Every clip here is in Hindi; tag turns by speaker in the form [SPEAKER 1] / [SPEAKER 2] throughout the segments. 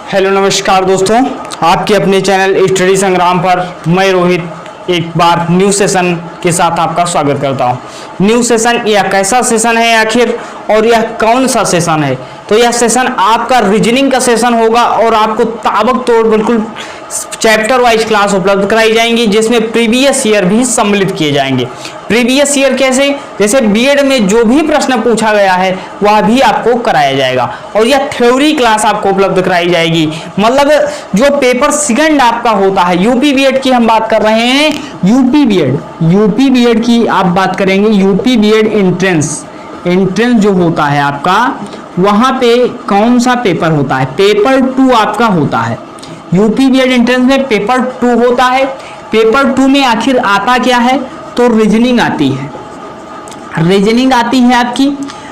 [SPEAKER 1] हेलो नमस्कार दोस्तों, आपके अपने चैनल स्टडी संग्राम पर मैं रोहित एक बार न्यू सेशन के साथ आपका स्वागत करता हूं। न्यू सेशन यह कैसा सेशन है आखिर और यह कौन सा सेशन है? तो यह सेशन आपका रीजनिंग का सेशन होगा और आपको ताबकतोड़ बिल्कुल चैप्टर वाइज क्लास उपलब्ध कराई जाएंगी, जिसमें प्रीवियस ईयर भी सम्मिलित किए जाएंगे। प्रीवियस ईयर कैसे? जैसे बीएड में जो भी प्रश्न पूछा गया है वह भी आपको कराया जाएगा और यह थ्योरी क्लास आपको उपलब्ध कराई जाएगी। मतलब जो पेपर सेकंड आपका होता है, यूपी बीएड की हम बात कर रहे हैं। यूपी बीएड की आप बात करेंगे। यूपी बीएड एंट्रेंस जो होता है आपका, वहां पे कौन सा पेपर होता है? पेपर 2 आपका होता है। यूपी बीएड एंट्रेंस में पेपर 2 होता है। पेपर 2 में आखिर आता क्या है? तो रीजनिंग आती है। रीजनिंग आती है आपकी।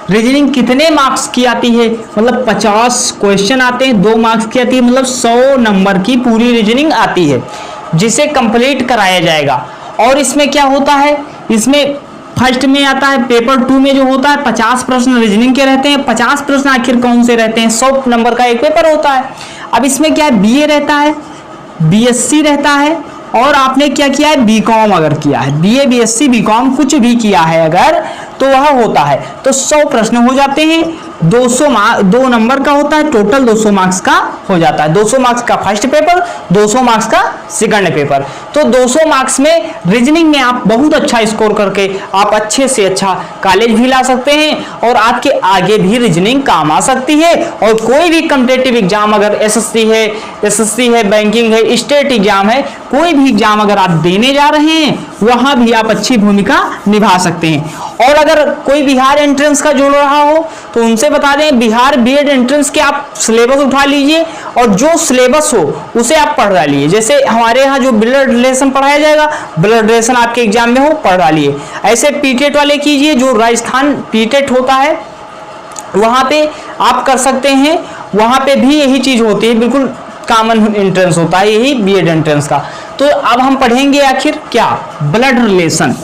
[SPEAKER 1] रीजनिंग कितने मार्क्स की आती है? मतलब 50 क्वेश्चन आते हैं, 2 मार्क्स की आती है, मतलब 100 नंबर की पूरी रीजनिंग आती है, जिसे कंप्लीट कराया जाएगा। और इसमें क्या होता है? इसमें फर्स्ट में आता है पेपर 2 में जो होता है 50 प्रश्न रीजनिंग के रहते हैं। 50 प्रश्न आखिर कौन से रहते हैं? 100 नंबर का एक पेपर होता है। अब इसमें क्या है? बीए रहता है, बीएससी रहता है, और आपने क्या किया है? बीकॉम अगर किया है, बीए बीएससी बीकॉम कुछ भी किया है अगर, तो वह होता है। तो 100 प्रश्न हो जाते हैं। 2 नंबर का होता है, टोटल 200 मार्क्स का हो जाता है। 200 मार्क्स का फर्स्ट पेपर, 200 मार्क्स का सेकंड पेपर। तो 200 मार्क्स में रीजनिंग में आप बहुत अच्छा स्कोर करके आप अच्छे से अच्छा कॉलेज भी ला सकते हैं और आपके आगे भी रीजनिंग काम आ सकती है। और कोई भी कॉम्पिटिटिव एग्जाम, अगर एसएससी है, बैंकिंग है, स्टेट एग्जाम है, कोई भी एग्जाम अगर आप देने जा रहे हैं, वहां भी आप अच्छी भूमिका निभा सकते हैं। और अगर कोई बिहार एंट्रेंस का जोड़ रहा हो तो उनसे बता दें, बिहार बीएड एंट्रेंस के आप सिलेबस उठा लीजिए और जो सिलेबस हो उसे आप पढ़ डालिए। जैसे हमारे यहाँ जो ब्लड रिलेशन पढ़ाया जाएगा, ब्लड रिलेशन आपके एग्जाम में हो, पढ़ डालिए। ऐसे पीटेट वाले कीजिए, जो राजस्थान पीटेट होता है वहां पे आप कर सकते हैं। वहां पे भी यही चीज होती है, बिल्कुल कॉमन एंट्रेंस होता है यही बीएड एंट्रेंस का। तो अब हम पढ़ेंगे आखिर क्या? Blood relation.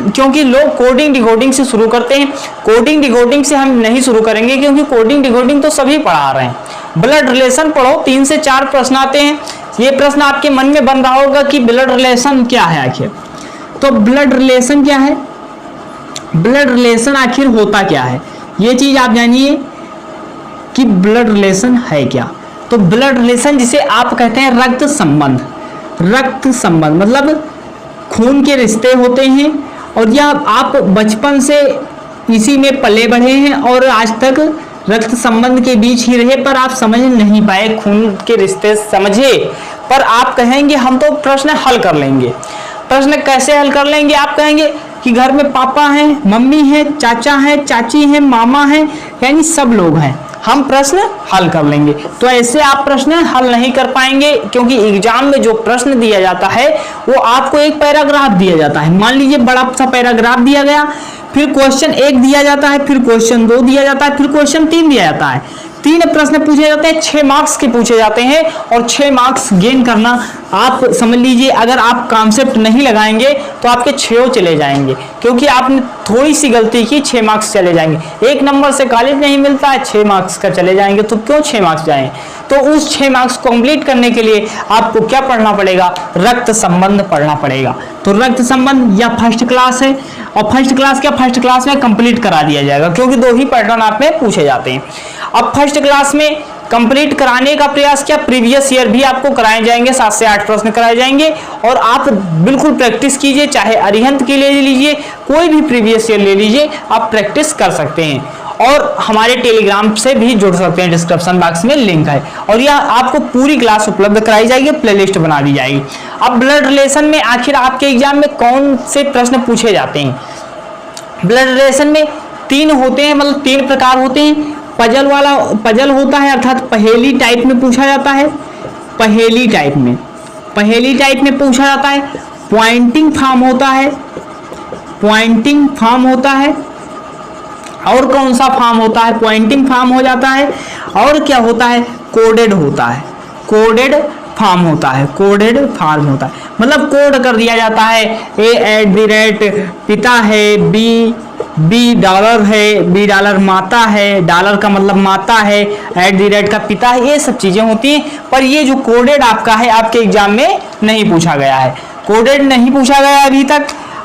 [SPEAKER 1] क्योंकि लोग कोडिंग डिकोडिंग से शुरू करते हैं। कोडिंग डिकोडिंग से हम नहीं शुरू करेंगे, क्योंकि कोडिंग डिकोडिंग तो सभी पढ़ा रहे हैं। ब्लड रिलेशन पढ़ो, 3 से 4 प्रश्न आते हैं। ये प्रश्न आपके मन में बन रहा होगा कि ब्लड रिलेशन क्या है आखिर। तो ब्लड रिलेशन क्या है? ब्लड रिलेशन आखिर होता क्या है, ये चीज आप जानिए कि ब्लड रिलेशन है क्या। तो ब्लड रिलेशन जिसे आप कहते हैं रक्त संबंध मतलब खून के रिश्ते होते हैं। और यह आप बचपन से इसी में पले बढ़े हैं और आज तक रक्त संबंध के बीच ही रहे, पर आप समझ नहीं पाए, खून के रिश्ते समझे, पर आप कहेंगे हम तो प्रश्न हल कर लेंगे। प्रश्न कैसे हल कर लेंगे? आप कहेंगे कि घर में पापा हैं, मम्मी है, चाचा है, चाची है, मामा है, यानी सब लोग हैं, हम प्रश्न हल कर लेंगे। तो ऐसे आप प्रश्न हल नहीं कर पाएंगे, क्योंकि एग्जाम में जो प्रश्न दिया जाता है वो आपको एक पैराग्राफ दिया जाता है। मान लीजिए बड़ा सा पैराग्राफ दिया गया, फिर क्वेश्चन 1 दिया जाता है, फिर क्वेश्चन 2 दिया जाता है, फिर क्वेश्चन 3 दिया जाता है। 3 प्रश्न पूछे जाते हैं, 6 मार्क्स के पूछे जाते हैं। और 6 मार्क्स गेन करना, आप समझ लीजिए अगर आप कॉन्सेप्ट नहीं लगाएंगे तो आपके 6 चले जाएंगे, क्योंकि आपने थोड़ी सी गलती की, 6 मार्क्स चले जाएंगे। 1 नंबर से कॉलेज नहीं मिलता है, 6 मार्क्स का चले जाएंगे, तो क्यों 6 मार्क्स जाएं? तो उस 6 मार्क्स कंप्लीट करने के लिए आपको क्या पढ़ना पड़ेगा? रक्त संबंध पढ़ना पड़ेगा। तो रक्त संबंध या फर्स्ट क्लास है, और फर्स्ट क्लास में कंप्लीट करा दिया जाएगा, क्योंकि 2 ही पैटर्न आप में पूछे जाते हैं। अब फर्स्ट क्लास में कंप्लीट कराने का प्रयास क्या? प्रीवियस ईयर भी आपको कराए जाएंगे, 7 से 8 प्रश्न कराए जाएंगे, और आप बिल्कुल प्रैक्टिस कीजिए। चाहे अरिहंत के ले लीजिए, कोई भी प्रीवियस ईयर ले लीजिए, आप प्रैक्टिस कर सकते हैं। और हमारे टेलीग्राम से भी जुड़ सकते हैं, डिस्क्रिप्शन बॉक्स में लिंक है, और यह आपको पूरी क्लास उपलब्ध कराई जाएगी, प्लेलिस्ट बना दी जाएगी। अब ब्लड रिलेशन में आखिर आपके एग्जाम में कौन से प्रश्न पूछे जाते हैं? ब्लड रिलेशन में 3 होते हैं, मतलब 3 प्रकार होते हैं। पजल होता है, अर्थात पहेली टाइप में पूछा जाता है। पहेली टाइप में पूछा जाता है। पॉइंटिंग फॉर्म होता है। और कौन सा फॉर्म होता है? पॉइंटिंग फॉर्म हो जाता है। और क्या होता है? कोडेड होता है। कोडेड फॉर्म होता है, कोडेड फॉर्म होता है, मतलब कोड कर दिया जाता है। A पिता है, बी डॉलर है, बी डॉलर माता है, डॉलर का मतलब माता है, का पिता है, ये सब चीजें होती हैं। पर ये जो कोडेड आपका है आपके एग्जाम में नहीं पूछा गया है, कोडेड नहीं पूछा गया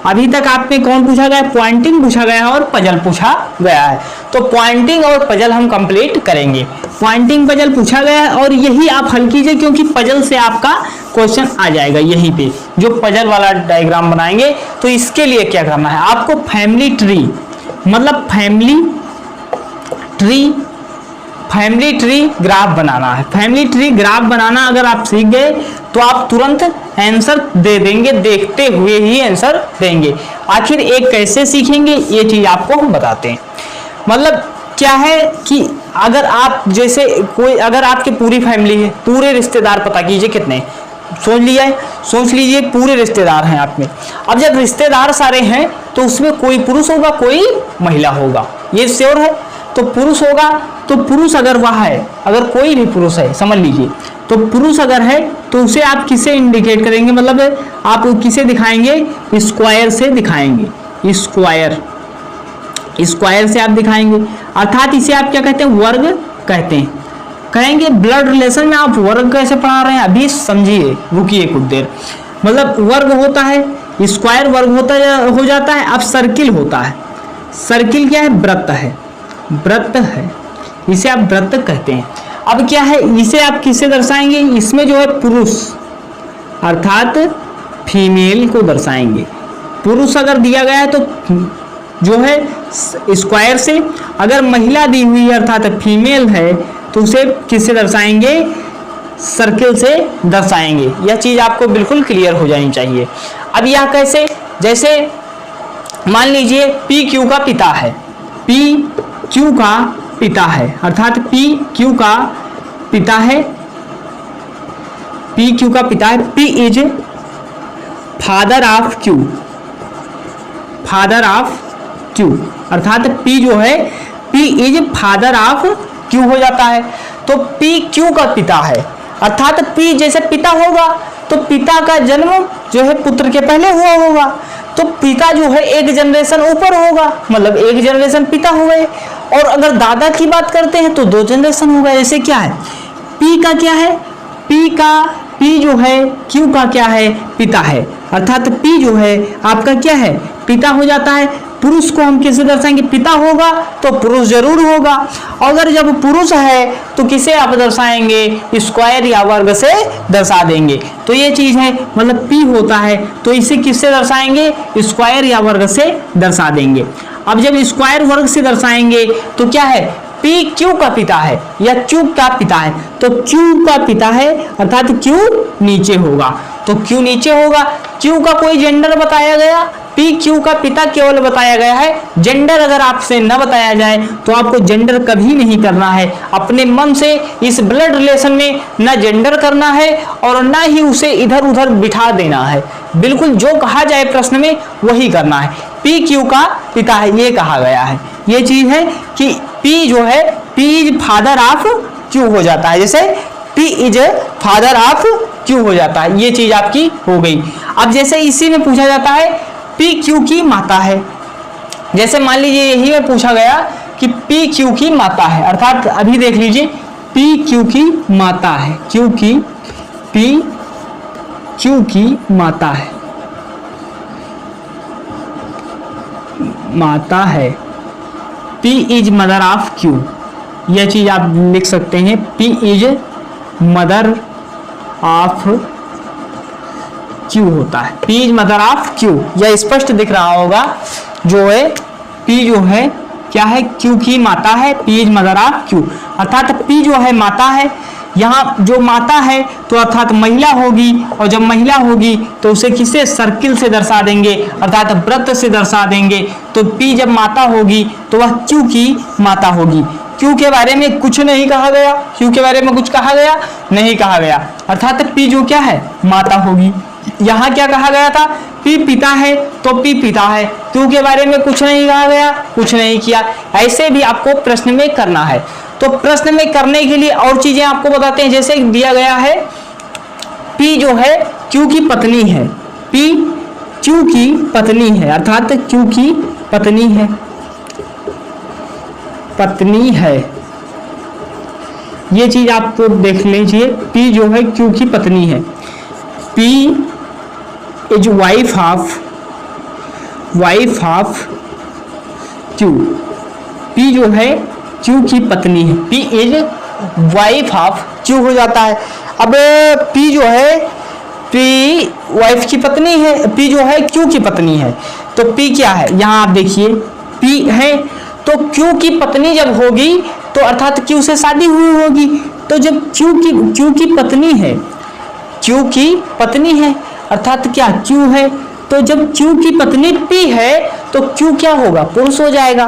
[SPEAKER 1] अभी तक आप में कौन पूछा गया है, पॉइंटिंग पूछा गया है और पजल पूछा गया है। तो पॉइंटिंग और पजल हम कंप्लीट करेंगे। पॉइंटिंग पजल पूछा गया है और यही आप हल कीजिए, क्योंकि पजल से आपका क्वेश्चन आ जाएगा यहीं पे, जो पजल वाला डायग्राम बनाएंगे। तो इसके लिए क्या करना है आपको, फैमिली ट्री मतलब फैमिली ट्री ग्राफ बनाना है। फैमिली ट्री ग्राफ बनाना अगर आप सीख गए तो आप तुरंत आंसर दे देंगे, देखते हुए ही आंसर देंगे। आखिर एक कैसे सीखेंगे ये चीज आपको हम बताते हैं। मतलब क्या है कि अगर आप जैसे कोई, अगर आपकी पूरी फैमिली है, पूरे रिश्तेदार पता कीजिए कितने, सोच लीजिए पूरे रिश्तेदार हैं आप में। अब जब रिश्तेदार सारे हैं तो उसमें कोई पुरुष होगा कोई महिला होगा, ये श्योर है। तो पुरुष होगा, तो पुरुष अगर वह है, अगर कोई भी पुरुष है समझ लीजिए, तो पुरुष अगर है तो उसे आप किसे इंडिकेट करेंगे, मतलब आप किसे दिखाएंगे, स्क्वायर से दिखाएंगे, स्क्वायर से आप दिखाएंगे। अर्थात इसे आप क्या कहते हैं, वर्ग कहते हैं। कहेंगे ब्लड रिलेशन में आप वर्ग कैसे पढ़ा रहे हैं, अभी समझिए, रुकिए कुछ देर। मतलब वर्ग होता है, स्क्वायर वर्ग हो जाता है। अब सर्किल होता है, सर्किल क्या है, वृत्त है, इसे आप वृत्त कहते हैं। अब क्या है, इसे आप किससे दर्शाएंगे, इसमें जो है पुरुष अर्थात फीमेल को दर्शाएंगे। पुरुष अगर दिया गया है तो जो है स्क्वायर से, अगर महिला दी हुई है अर्थात फीमेल है तो उसे किससे दर्शाएंगे, सर्किल से दर्शाएंगे। यह चीज आपको बिल्कुल क्लियर हो जानी चाहिए। अब यह कैसे, जैसे मान लीजिए पी क्यू का पिता है, पी क्यू का पिता है, अर्थात पी क्यू का पिता है, पी क्यू का पिता है, P is father of Q, अर्थात पी जो है, P is father of Q हो जाता है। तो पी क्यू का पिता है, अर्थात पी जैसे पिता होगा तो पिता का जन्म जो है पुत्र के पहले हुआ होगा, तो पिता जो है एक जनरेशन ऊपर होगा, मतलब एक जनरेशन पिता हुए। और अगर दादा की बात करते हैं तो 2 जनरेशन होगा। जैसे क्या है, पी का क्या है, पी जो है क्यू का क्या है, पिता है, अर्थात पी जो है आपका क्या है, पिता हो जाता है। पुरुष को हम किसे दर्शाएंगे, पिता होगा तो पुरुष जरूर होगा। अगर जब पुरुष है तो किसे आप दर्शाएंगे, स्क्वायर या वर्ग से दर्शा देंगे। तो ये चीज है, मतलब पी होता है तो इसे किससे दर्शाएंगे, स्क्वायर या वर्ग से दर्शा देंगे। अब जब स्क्वायर वर्ग से दर्शाएंगे तो क्या है, पी क्यू का पिता है या क्यू का पिता है, तो क्यू का पिता है अर्थात क्यू नीचे होगा, तो क्यू नीचे होगा। क्यू का कोई जेंडर बताया गया, पी क्यू का पिता केवल बताया गया है। जेंडर अगर आपसे न बताया जाए तो आपको जेंडर कभी नहीं करना है। अपने मन से इस ब्लड रिलेशन में न जेंडर करना है और ना ही उसे इधर उधर बिठा देना है। बिल्कुल जो कहा जाए प्रश्न में वही करना है। पी क्यू का पिता है ये कहा गया है। ये चीज है कि पी जो है, P is father of Q हो जाता है, जैसे P is father of Q हो जाता है। ये चीज आपकी हो गई। अब जैसे इसी में पूछा जाता है पी क्यू की माता है, जैसे मान लीजिए यही में पूछा गया कि पी क्यू की माता है, अर्थात अभी देख लीजिए पी क्यू की माता है, पी क्यू की माता है, P is mother of Q. यह चीज आप लिख सकते हैं, P is mother of Q होता है, P is mother of Q. यह स्पष्ट दिख रहा होगा, जो है पी जो है क्या है, क्यू की माता है, P is mother of Q, अर्थात पी जो है माता है। यहाँ जो माता है तो अर्थात महिला होगी, और जब महिला होगी तो उसे किसे, सर्किल से दर्शा देंगे, अर्थात वृत्त से दर्शा देंगे। तो पी जब माता होगी तो वह क्यू की माता होगी। क्यू के बारे में कुछ नहीं कहा गया, क्यू के बारे में कुछ कहा गया नहीं कहा गया, अर्थात पी जो क्या है माता होगी। यहाँ क्या कहा गया था, पी पिता है तो पी पिता है, क्यू के बारे में कुछ नहीं कहा गया, कुछ नहीं किया। ऐसे भी आपको प्रश्न में करना है। तो प्रश्न में करने के लिए और चीजें आपको बताते हैं, जैसे दिया गया है P जो है Q की पत्नी है, P Q की पत्नी है, अर्थात Q की पत्नी है, पत्नी है। ये चीज आपको देख लीजिए, P जो है Q की पत्नी है। P is wife of Q। P जो है Q की पत्नी है, P is wife of Q हो जाता है। अब P जो है P वाइफ की पत्नी है, P जो है Q की पत्नी है, तो P क्या है, यहाँ आप देखिए P है, तो Q की पत्नी जब होगी तो अर्थात Q से शादी हुई होगी। तो जब Q की पत्नी है, Q की पत्नी है अर्थात क्या Q है, तो जब Q की पत्नी P है तो Q क्या होगा, पुरुष हो जाएगा,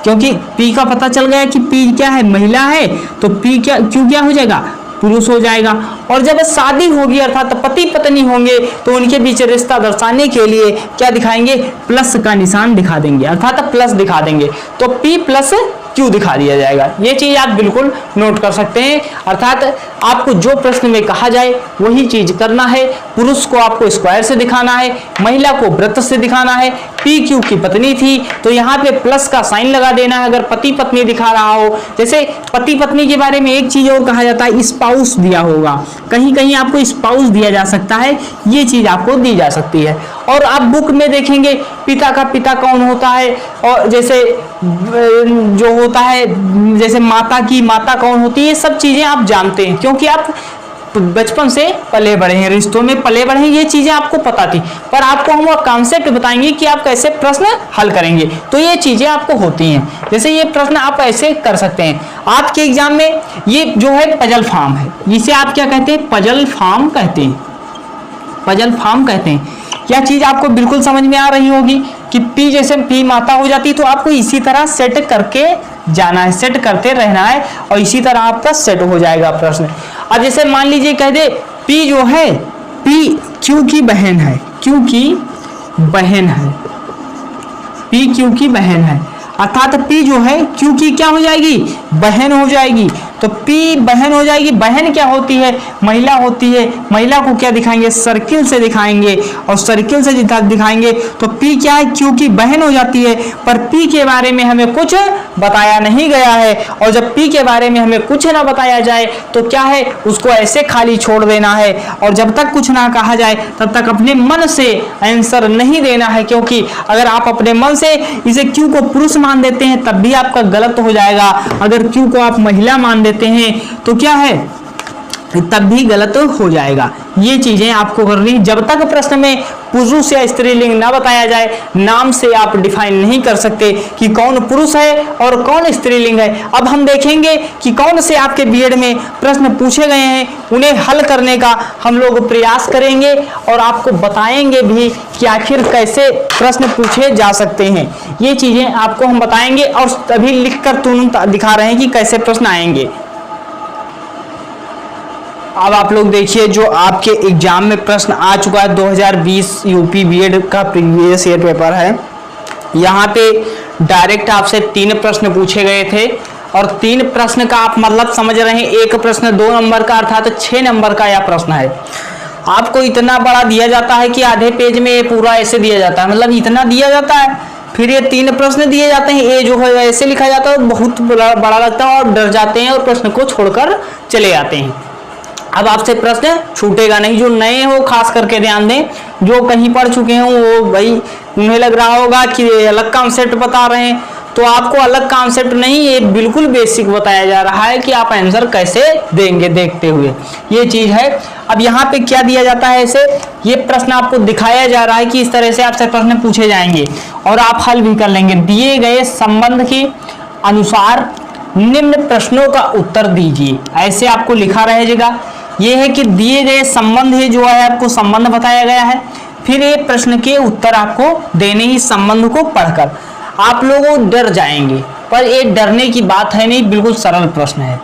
[SPEAKER 1] क्योंकि P का पता चल गया कि P क्या है, महिला है, तो Q क्या हो जाएगा, पुरुष हो जाएगा। और जब शादी होगी अर्थात पति पत्नी होंगे तो उनके बीच रिश्ता दर्शाने के लिए क्या दिखाएंगे, प्लस का निशान दिखा देंगे, अर्थात प्लस दिखा देंगे, तो P प्लस Q दिखा दिया जाएगा। ये चीज आप बिल्कुल नोट कर सकते हैं, अर्थात आपको जो प्रश्न में कहा जाए वही चीज करना है। पुरुष को आपको स्क्वायर से दिखाना है, महिला को वृत्त से दिखाना है। P Q की पत्नी थी तो यहाँ पे प्लस का साइन लगा देना है अगर पति पत्नी दिखा रहा हो। जैसे पति पत्नी के बारे में एक चीज और कहा जाता है, स्पाउस दिया होगा, कहीं कहीं आपको स्पाउस दिया जा सकता है, ये चीज आपको दी जा सकती है। और आप बुक में देखेंगे पिता का पिता कौन होता है, और जैसे जो होता है जैसे माता की माता कौन होती है, ये सब चीजें आप जानते हैं क्योंकि आप बचपन से पले बड़े हैं, रिश्तों में पले बड़े हैं, ये चीजें आपको पता थी। पर आपको हम वो कॉन्सेप्ट बताएंगे कि आप कैसे प्रश्न हल करेंगे, तो ये चीजें आपको होती हैं। जैसे ये प्रश्न आप ऐसे कर सकते हैं, आपके एग्जाम में ये जो है पजल फॉर्म है, इसे आप क्या कहते हैं, पजल फॉर्म कहते हैं, पजल फॉर्म कहते हैं। यह चीज आपको बिल्कुल समझ में आ रही होगी कि P जैसे P माता हो जाती तो आपको इसी तरह सेट करके जाना है, सेट करते रहना है और इसी तरह आपका सेट हो जाएगा प्रश्न। अब जैसे मान लीजिए कह दे P जो है P Q की बहन है, Q की बहन है, P Q की बहन है, अर्थात P जो है Q की क्या हो जाएगी, बहन हो जाएगी। तो P बहन हो जाएगी, बहन क्या होती है, महिला होती है, महिला को क्या दिखाएंगे, सर्किल से दिखाएंगे, और सर्किल से दिखाएंगे तो P क्या है, Q की बहन हो जाती है। पर P के बारे में हमें कुछ बताया नहीं गया है, और जब P के बारे में हमें कुछ ना बताया जाए तो क्या है, उसको ऐसे खाली छोड़ देना है, और जब तक कुछ ना कहा जाए तब तक अपने मन से आंसर नहीं देना है, क्योंकि अगर आप अपने मन से इसे Q को पुरुष मान देते हैं तब भी आपका गलत हो जाएगा, अगर Q को आप महिला मान देते हैं तो क्या है, तब भी गलत हो जाएगा। ये चीजें आपको करनी, जब तक प्रश्न में पुरुष या स्त्रीलिंग ना बताया जाए, नाम से आप डिफाइन नहीं कर सकते कि कौन पुरुष है और कौन स्त्रीलिंग है। अब हम देखेंगे कि कौन से आपके बीएड में प्रश्न पूछे गए हैं, उन्हें हल करने का हम लोग प्रयास करेंगे और आपको बताएंगे भी कि आखिर कैसे प्रश्न पूछे जा सकते हैं। ये चीजें आपको हम बताएंगे और तभी लिखकर तुरंत दिखा रहे हैं कि कैसे प्रश्न आएंगे। अब आप लोग देखिए जो आपके एग्जाम में प्रश्न आ चुका है 2020 यूपी बीएड का प्रीवियस ईयर पेपर है। यहाँ पे डायरेक्ट आपसे 3 प्रश्न पूछे गए थे और 3 प्रश्न का आप मतलब समझ रहे हैं, एक प्रश्न 2 नंबर का अर्थात 6 नंबर का यह प्रश्न है। आपको इतना बड़ा दिया जाता है कि आधे पेज में ये पूरा ऐसे दिया जाता है, मतलब इतना दिया जाता है, फिर ये 3 प्रश्न दिए जाते हैं, ये जो है ऐसे लिखा जाता है, बहुत बड़ा लगता है और डर जाते हैं और प्रश्न को छोड़कर चले जाते हैं। अब आपसे प्रश्न छूटेगा नहीं, जो नए हो खास करके ध्यान दें, जो कहीं पढ़ चुके हो वो भाई उन्हें लग रहा होगा कि अलग कॉन्सेप्ट बता रहे हैं, तो आपको अलग कॉन्सेप्ट नहीं, ये बिल्कुल बेसिक बताया जा रहा है कि आप आंसर कैसे देंगे देखते हुए, ये चीज है। अब यहाँ पे क्या दिया जाता है, ऐसे ये प्रश्न आपको दिखाया जा रहा है कि इस तरह से आपसे प्रश्न पूछे जाएंगे और आप हल भी कर लेंगे। दिए गए संबंध के अनुसार निम्न प्रश्नों का उत्तर दीजिए, ऐसे आपको लिखा रहेगा। ये है कि दिए गए संबंध है जो है आपको संबंध बताया गया है, फिर ये प्रश्न के उत्तर आपको देने ही संबंध को पढ़कर आप लोग डर जाएंगे, पर ये डरने की बात है नहीं, बिल्कुल सरल प्रश्न है।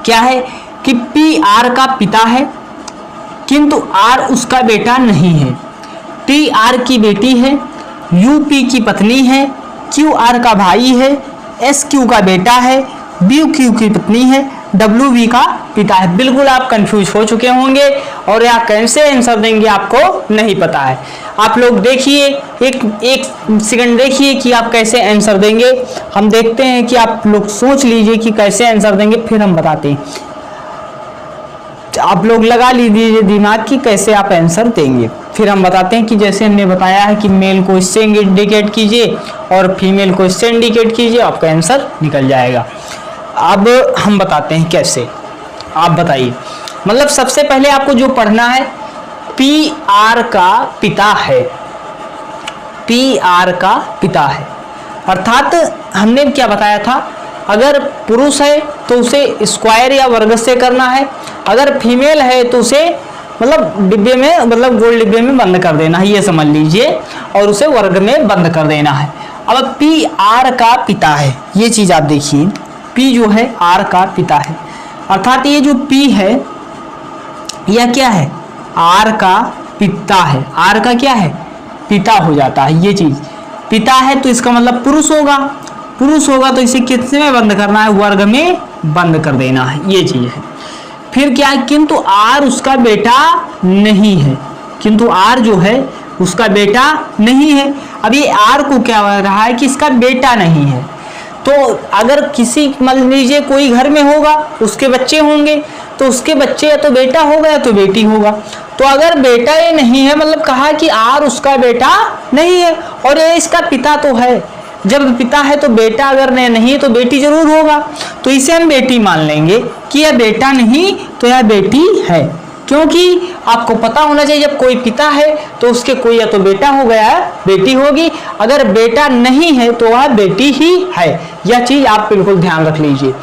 [SPEAKER 1] क्या है कि P R का पिता है किंतु R उसका बेटा नहीं है, T R की बेटी है, U P की पत्नी है, Q R का भाई है, S Q का बेटा है, B Q की पत्नी है, W V का पिता है। बिल्कुल आप कंफ्यूज हो चुके होंगे और या कैसे आंसर देंगे आपको नहीं पता है। आप लोग देखिए, एक सेकंड देखिए कि आप कैसे आंसर देंगे। हम देखते हैं कि आप लोग सोच लीजिए कि कैसे आंसर देंगे, फिर हम बताते हैं। आप लोग लगा लीजिए दिमाग की कैसे आप आंसर देंगे, फिर हम बताते हैं कि जैसे हमने बताया है कि मेल को इससे इंडिकेट कीजिए और फीमेल को इससे इंडिकेट कीजिए, आपका आंसर निकल जाएगा। अब हम बताते हैं कैसे, आप बताइए। मतलब सबसे पहले आपको जो पढ़ना है, पी आर का पिता है, पी आर का पिता है। अर्थात हमने क्या बताया था, अगर पुरुष है तो उसे स्क्वायर या वर्ग से करना है, अगर फीमेल है तो उसे मतलब डिब्बे में, मतलब गोल डिब्बे में बंद कर देना है, ये समझ लीजिए, और उसे वर्ग में बंद कर देना है। अब पी आर का पिता है, ये चीज आप देखिए, पी जो है आर का पिता है। अर्थात ये जो पी है यह क्या है, आर का पिता है। आर का क्या है, पिता हो जाता है। ये चीज पिता है तो इसका मतलब पुरुष होगा, पुरुष होगा तो इसे किसमें में बंद करना है, वर्ग में बंद कर देना है, ये चीज है। फिर क्या है, किंतु आर उसका बेटा नहीं है, किंतु आर जो है उसका बेटा नहीं है। अब ये आर को क्या हो रहा है कि इसका बेटा नहीं है, तो अगर किसी मान लीजिए कोई घर में होगा, उसके बच्चे होंगे, तो उसके बच्चे या तो बेटा होगा या तो बेटी होगा। तो अगर बेटा ये नहीं है, मतलब कहा कि आर उसका बेटा नहीं है और ये इसका पिता तो है। जब पिता है तो बेटा अगर नहीं है तो बेटी जरूर होगा, तो इसे हम बेटी मान लेंगे कि यह बेटा नहीं तो यह बेटी है। क्योंकि आपको पता होना चाहिए जब कोई पिता है तो उसके कोई या तो बेटा हो गया है, बेटी होगी, अगर बेटा नहीं है तो वह बेटी ही है। यह चीज आप बिल्कुल ध्यान रख लीजिए।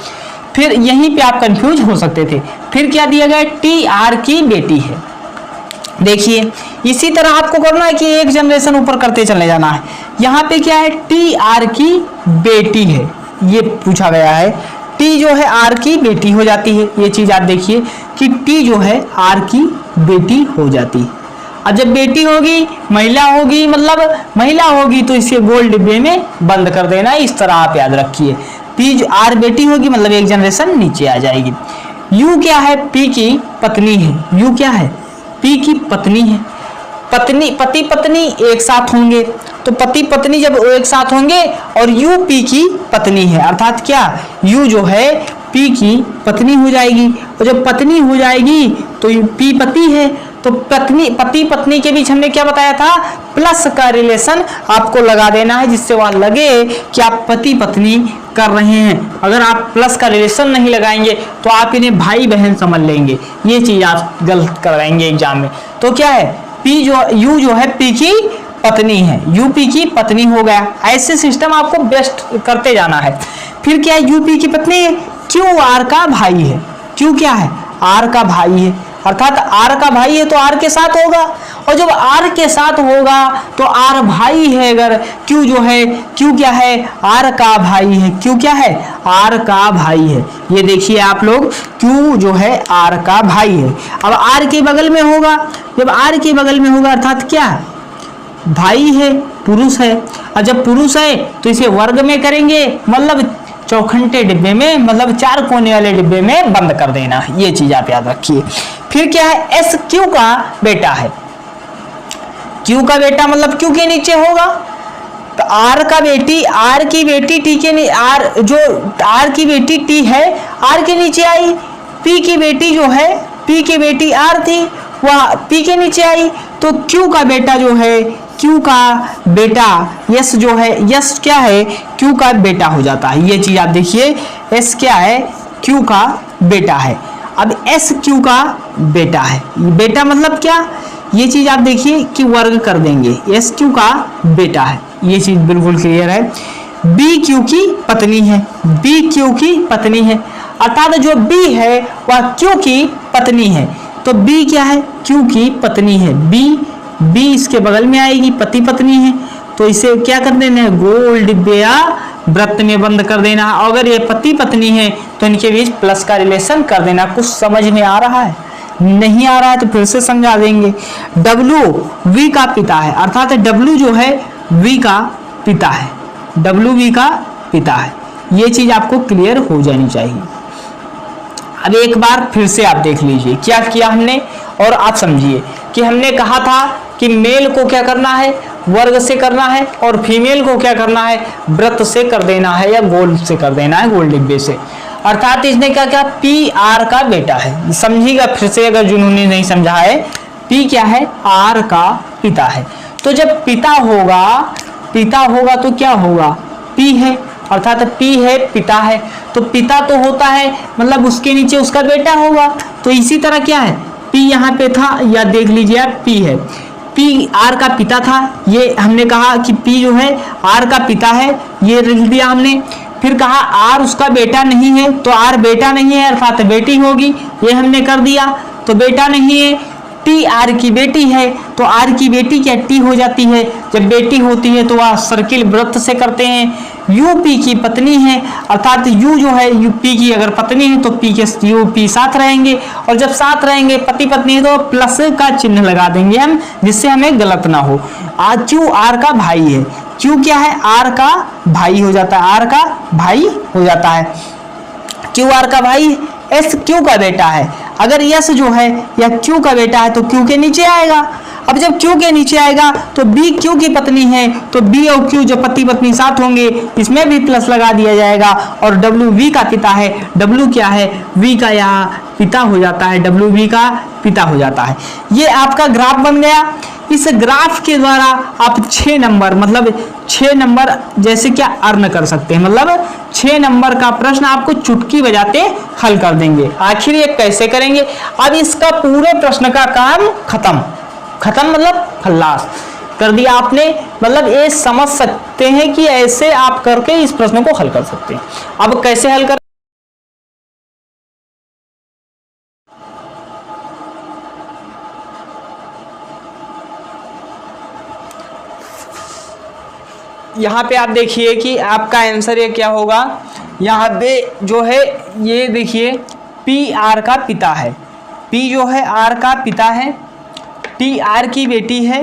[SPEAKER 1] फिर यहीं पे आप कंफ्यूज हो सकते थे। फिर क्या दिया गया, टी आर की बेटी है। देखिए इसी तरह आपको करना है कि एक जनरेशन ऊपर करते चले जाना है। यहाँ पे क्या है, टी आर की बेटी है, ये पूछा गया है। टी जो है आर की बेटी हो जाती है, ये चीज आप देखिए कि टी जो है आर की बेटी हो जाती है। अब जब बेटी होगी, महिला होगी, मतलब महिला होगी तो इसे गोल डिब्बे में बंद कर देना, इस तरह आप याद रखिए। पी जो आर बेटी होगी मतलब एक जनरेशन नीचे आ जाएगी। यू क्या है, पी की पत्नी है। यू क्या है, पी की पत्नी है। पत्नी, पति पत्नी एक साथ होंगे, तो पति पत्नी जब एक साथ होंगे और यू पी की पत्नी है, अर्थात क्या, यू जो है पी की पत्नी हो जाएगी, और जब पत्नी हो जाएगी तो पी पति है। तो पत्नी, पति पत्नी के बीच हमने क्या बताया था, प्लस का रिलेशन आपको लगा देना है, जिससे वह लगे कि आप पति पत्नी कर रहे हैं। अगर आप प्लस का रिलेशन नहीं लगाएंगे तो आप इन्हें भाई बहन समझ लेंगे, ये चीज आप गलत कराएंगे एग्जाम में। तो क्या है, पी जो, यू जो है पी की पत्नी है, यूपी की पत्नी हो गया। ऐसे सिस्टम आपको बेस्ट करते जाना है। फिर क्या है, यूपी की पत्नी है, क्यू आर का भाई है। क्यू क्या है, आर का भाई है, अर्थात आर का भाई है तो आर के साथ होगा, और जब आर के साथ होगा तो आर भाई है। अगर क्यू जो है, क्यू क्या है, आर का भाई है। क्यू क्या है, आर का भाई है। ये देखिए आप लोग, क्यू जो है आर का भाई है। अब आर के बगल में होगा, जब आर के बगल में होगा अर्थात क्या, भाई है, पुरुष है, और जब पुरुष है तो इसे वर्ग में करेंगे, मतलब चौखंटे डिब्बे में, मतलब चार कोने वाले डिब्बे में बंद कर देना, ये चीज आप याद रखिए। फिर क्या है, एस क्यू का बेटा है। क्यू का बेटा मतलब क्यू के नीचे होगा, तो आर का बेटी, आर की बेटी टी के, आर जो आर की बेटी टी है आर के नीचे आई। पी की बेटी जो है, पी की बेटी आर थी, वह पी के नीचे आई, तो क्यू का बेटा जो है, क्यू का बेटा यस जो है, यस क्या है, क्यू का बेटा हो जाता है। ये चीज आप देखिए, एस क्या है, क्यू का बेटा है। अब एस क्यू का बेटा है, बेटा मतलब क्या, ये चीज आप देखिए कि वर्ग कर देंगे, एस क्यू का बेटा है, ये चीज बिल्कुल क्लियर है। बी क्यू की पत्नी है, बी क्यू की पत्नी है, अर्थात जो बी है वह क्यू की पत्नी है, तो बी क्या है, क्यू की पत्नी है। बी इसके बगल में आएगी, पति पत्नी है, तो इसे क्या कर देना है, गोल डिब्बे या वृत्त में बंद कर देना। अगर ये पति पत्नी है तो इनके बीच प्लस का रिलेशन कर देना। कुछ समझ में आ रहा है, नहीं आ रहा है तो फिर से समझा देंगे। डब्ल्यू वी का पिता है, अर्थात डब्ल्यू जो है वी का पिता है, डब्ल्यू वी का पिता है। ये चीज आपको क्लियर हो जानी चाहिए। अब एक बार फिर से आप देख लीजिए क्या किया हमने, और आप समझिए कि हमने कहा था कि मेल को क्या करना है, वर्ग से करना है, और फीमेल को क्या करना है, वृत्त से कर देना है या गोल से कर देना है, गोल डिब्बे से। अर्थात इसने क्या किया, पी आर का बेटा है। समझिएगा फिर से अगर जिन्होंने नहीं समझा है, पी क्या है, आर का पिता है। तो जब पिता होगा तो क्या होगा, पी है, अर्थात पी है पिता है, तो पिता तो होता है मतलब उसके नीचे उसका बेटा होगा। तो इसी तरह क्या है, पी यहाँ पे था, या देख लीजिए आप पी है, पी आर का पिता था, ये हमने कहा कि पी जो है आर का पिता है, ये लिख दिया हमने। फिर कहा आर उसका बेटा नहीं है, तो आर बेटा नहीं है अर्थात बेटी होगी, ये हमने कर दिया। तो बेटा नहीं है, टी आर की बेटी है, तो आर की बेटी क्या टी हो जाती है, जब बेटी होती है तो वह सर्किल वृत्त से करते हैं। यू पी की पत्नी है, अर्थात यू जो है यू पी की अगर पत्नी है तो पी के यू पी साथ रहेंगे, और जब साथ रहेंगे पति पत्नी है तो प्लस का चिन्ह लगा देंगे हम, जिससे हमें गलत ना हो। क्यू आर का भाई है, क्यू क्या है, आर का भाई हो जाता है, आर का भाई हो जाता है, क्यू आर का भाई। एस क्यू का बेटा है, अगर यस जो है या क्यू का बेटा है तो क्यू के नीचे आएगा। अब जब क्यू के नीचे आएगा तो बी क्यू की पत्नी है, तो बी और क्यू जब पति पत्नी साथ होंगे इसमें भी प्लस लगा दिया जाएगा। और डब्ल्यू वी का पिता है, डब्ल्यू क्या है, वी का यहाँ पिता हो जाता है, डब्ल्यू वी का पिता हो जाता है। ये आपका ग्राफ बन गया। इस ग्राफ के द्वारा आप 6 नंबर मतलब 6 नंबर जैसे क्या अर्न कर सकते हैं, मतलब 6 नंबर का प्रश्न आपको चुटकी बजाते हल कर देंगे। आखिर ये कैसे करेंगे, अब इसका पूरे प्रश्न का काम खत्म मतलब खल्लास कर दिया आपने। मतलब ये समझ सकते हैं कि ऐसे आप करके इस प्रश्न को हल कर सकते हैं। अब कैसे हल कर, यहाँ पे आप देखिए कि आपका आंसर ये क्या होगा, यहाँ पे जो है ये देखिए पी आर का पिता है, पी जो है आर का पिता है, टी आर की बेटी है।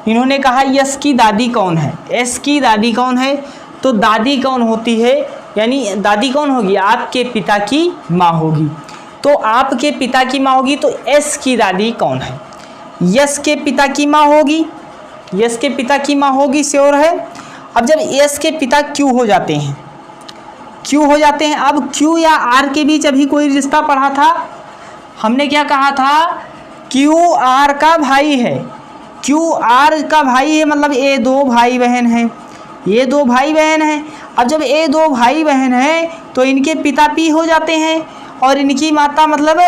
[SPEAKER 1] इन्होंने कहा यस की दादी कौन है, एस की दादी कौन है, तो दादी कौन होती है, यानी दादी कौन होगी, आपके पिता की माँ होगी। तो आपके पिता की माँ होगी तो एस की दादी कौन है, यस के पिता की माँ होगी, यस के पिता की माँ होगी, श्योर है। अब जब एस के पिता क्यू हो जाते हैं, क्यू हो जाते हैं, अब क्यू या आर के बीच अभी कोई रिश्ता पढ़ा था, हमने क्या कहा था, क्यू आर का भाई है, क्यू आर का भाई है, मतलब ये 2 भाई बहन हैं, ये 2 भाई बहन हैं। अब जब ये 2 भाई बहन हैं तो इनके पिता पी हो जाते हैं और इनकी माता मतलब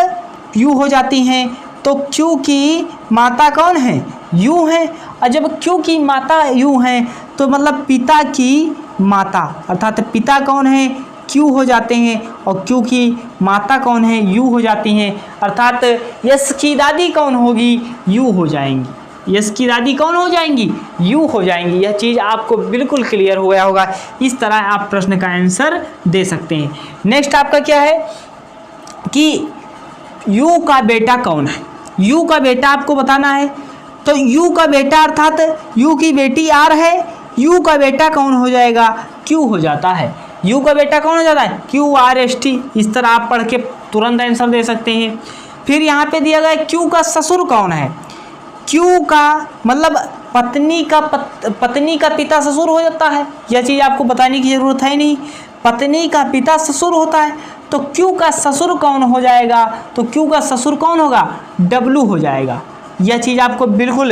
[SPEAKER 1] यू हो जाती हैं। तो क्यू की माता कौन है, यू है, और जब क्यू की माता यू है तो मतलब पिता की माता अर्थात पिता कौन है, क्यू हो जाते हैं, और क्यू की माता कौन है, यू हो जाती हैं। अर्थात यस की दादी कौन होगी, यू हो जाएंगी, यस की दादी कौन हो जाएंगी, यू हो जाएंगी। यह चीज़ आपको बिल्कुल क्लियर हो गया होगा। इस तरह आप प्रश्न का आंसर दे सकते हैं। नेक्स्ट आपका क्या है कि यू का बेटा कौन है, यू का बेटा आपको बताना है। तो यू का बेटा अर्थात यू की बेटी आर है, यू का बेटा कौन हो जाएगा, क्यू हो जाता है, यू का बेटा कौन हो जाता है, क्यू आर एस टी। इस तरह आप पढ़ के तुरंत आंसर दे सकते हैं। फिर यहाँ पे दिया गया क्यू का ससुर कौन है, क्यू का मतलब पत्नी का पिता ससुर हो जाता है। यह चीज़ आपको बताने की ज़रूरत है नहीं, पत्नी का पिता ससुर होता है। तो क्यू का ससुर कौन हो जाएगा, तो क्यू का ससुर कौन होगा, डब्लू हो जाएगा। यह चीज़ आपको बिल्कुल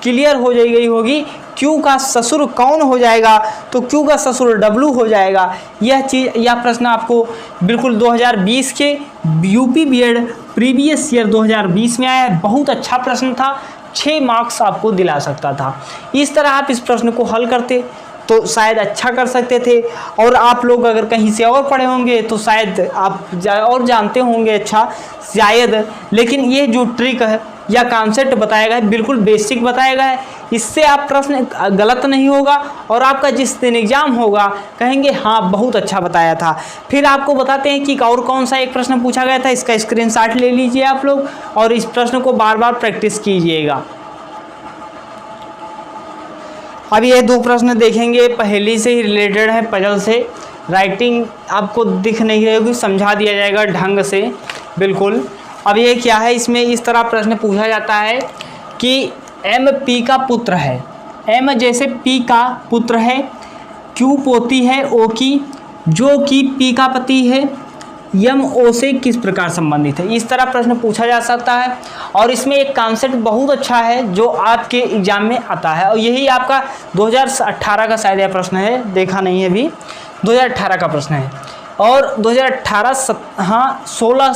[SPEAKER 1] क्लियर हो गई होगी। क्यू का ससुर कौन हो जाएगा, तो क्यू का ससुर डब्लू हो जाएगा। यह प्रश्न आपको बिल्कुल 2020 के यूपी बीएड प्रीवियस ईयर 2020 में आया है। बहुत अच्छा प्रश्न था, 6 मार्क्स आपको दिला सकता था। इस तरह आप इस प्रश्न को हल करते तो शायद अच्छा कर सकते थे, और आप लोग अगर कहीं से और पढ़े होंगे तो शायद आप और जानते होंगे अच्छा शायद। लेकिन ये जो ट्रिक है या कॉन्सेप्ट बताया गया है बिल्कुल बेसिक बताया गया है, इससे आप प्रश्न गलत नहीं होगा, और आपका जिस दिन एग्जाम होगा कहेंगे हाँ बहुत अच्छा बताया था। फिर आपको बताते हैं कि और कौन सा एक प्रश्न पूछा गया था, इसका स्क्रीनशॉट ले लीजिए आप लोग, और इस प्रश्न को बार बार प्रैक्टिस कीजिएगा। अब ये 2 प्रश्न देखेंगे, पहेली से ही रिलेटेड है, पजल से। राइटिंग आपको दिख नहीं रही होगी, समझा दिया जाएगा ढंग से। बिल्कुल। अब ये क्या है, इसमें इस तरह प्रश्न पूछा जाता है कि एम पी का पुत्र है, एम जैसे पी का पुत्र है, क्यू पोती है ओ की, जो कि पी का पति है, यम ओ से किस प्रकार संबंधित है। इस तरह प्रश्न पूछा जा सकता है। और इसमें एक कॉन्सेप्ट बहुत अच्छा है जो आपके एग्जाम में आता है, और यही आपका 2018 का शायद यह प्रश्न है, देखा नहीं है अभी, 2018 का प्रश्न है। और 2018 16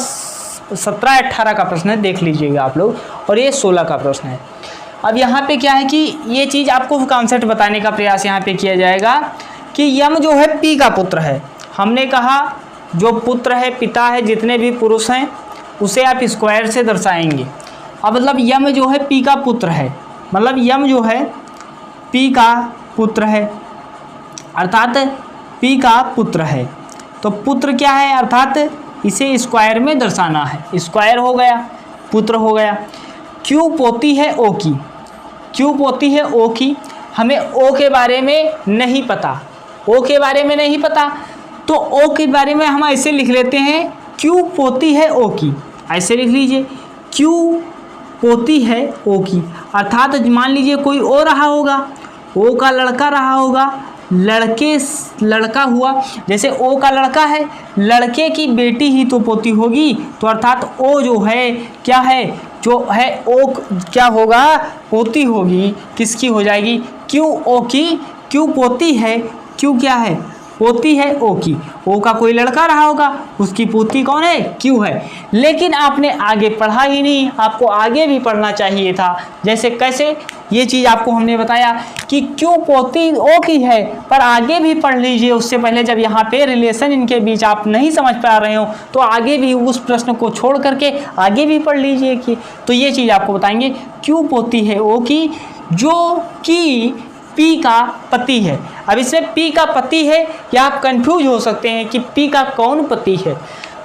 [SPEAKER 1] 17 18 का प्रश्न है, देख लीजिएगा आप लोग। और ये 16 का प्रश्न है। अब यहाँ पे क्या है कि ये चीज़ आपको कॉन्सेप्ट बताने का प्रयास यहाँ पे किया जाएगा कि यम जो है पी का पुत्र है। हमने कहा जो पुत्र है, पिता है, जितने भी पुरुष हैं उसे आप स्क्वायर से दर्शाएंगे। अब मतलब यम जो है पी का पुत्र है, मतलब यम जो है पी का पुत्र है, अर्थात पी का पुत्र है। तो पुत्र क्या है, अर्थात इसे स्क्वायर में दर्शाना है, स्क्वायर हो गया, पुत्र हो गया। क्यू पोती है ओ की, क्यू पोती है ओ की, हमें ओ के बारे में नहीं पता, ओ के बारे में नहीं पता, तो ओ के बारे में हम ऐसे लिख लेते हैं क्यू पोती है ओ की, ऐसे लिख लीजिए क्यू पोती है ओ की। अर्थात मान लीजिए कोई ओ रहा होगा, ओ का लड़का रहा होगा, लड़का हुआ, जैसे ओ का लड़का है, लड़के की बेटी ही तो पोती होगी, तो अर्थात ओ जो है क्या है, जो है ओ क्या होगा, पोती होगी, किसकी हो जाएगी, क्यू ओ की। क्यू पोती है, क्यू क्या है, पोती है ओ की। ओ का कोई लड़का रहा होगा, उसकी पोती कौन है, क्यू है। लेकिन आपने आगे पढ़ा ही नहीं, आपको आगे भी पढ़ना चाहिए था। जैसे कैसे, ये चीज़ आपको हमने बताया कि क्यू पोती ओ की है, पर आगे भी पढ़ लीजिए उससे पहले। जब यहाँ पे रिलेशन इनके बीच आप नहीं समझ पा रहे हो तो आगे भी उस प्रश्न को छोड़ करके आगे भी पढ़ लीजिए कि, तो ये चीज़ आपको बताएंगे क्यू पोती है ओ की, जो कि पी का पति है। अब इसमें पी का पति है, या आप कंफ्यूज हो सकते हैं कि पी का कौन पति है।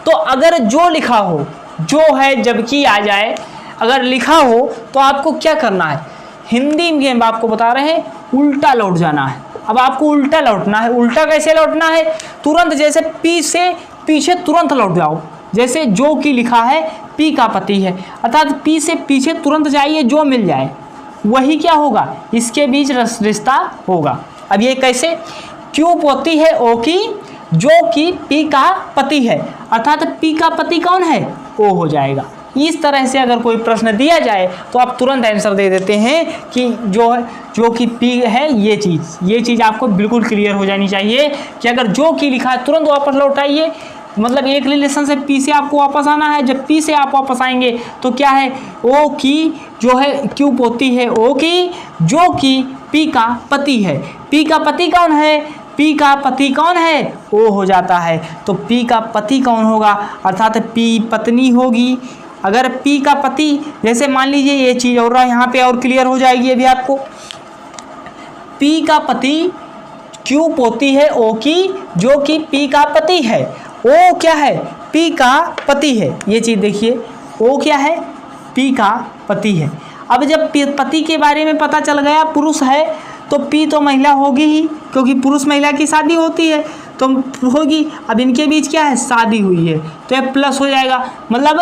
[SPEAKER 1] तो अगर जो लिखा हो, जो है जबकि आ जाए, अगर लिखा हो तो आपको क्या करना है, हिंदी में हम आपको बता रहे हैं, उल्टा लौट जाना है। अब आपको उल्टा लौटना है। उल्टा कैसे लौटना है, तुरंत जैसे पी से पीछे तुरंत लौट जाओ। जैसे जो कि लिखा है पी का पति है, अर्थात पी से पीछे तुरंत जाइए, जो मिल जाए वही क्या होगा, इसके बीच रिश्ता होगा। अब ये कैसे, क्यू पोती है ओ की, जो कि पी का पति है, अर्थात पी का पति कौन है, ओ हो जाएगा। इस तरह से अगर कोई प्रश्न दिया जाए तो आप तुरंत आंसर दे देते हैं कि जो कि पी है। ये चीज़ आपको बिल्कुल क्लियर हो जानी चाहिए कि अगर जो कि लिखा है तुरंत वापस लौटाइए, मतलब एक रिलेशन से पी से आपको वापस आना है। जब पी से आप वापस आएंगे तो क्या है, ओ की जो है क्यू पोती है ओ की, जो कि पी का पति है। पी का पति कौन है, पी का पति कौन है, ओ हो जाता है। तो पी का पति कौन होगा, अर्थात पी पत्नी होगी। अगर पी का पति, जैसे मान लीजिए ये चीज़ और यहाँ पे और क्लियर हो जाएगी अभी आपको, पी का पति क्यू पोती है ओ की, जो कि पी का पति है। ओ क्या है, पी का पति है। ये चीज़ देखिए, ओ क्या है, पी का पति है। अब जब पति के बारे में पता चल गया, पुरुष है, तो पी तो महिला होगी ही, क्योंकि पुरुष महिला की शादी होती है तो होगी। अब इनके बीच क्या है, शादी हुई है, तो ये प्लस हो जाएगा। मतलब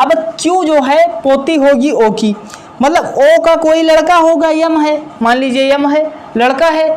[SPEAKER 1] अब क्यू जो है पोती होगी ओ की, मतलब ओ का कोई लड़का होगा, यम है, मान लीजिए यम है, लड़का है,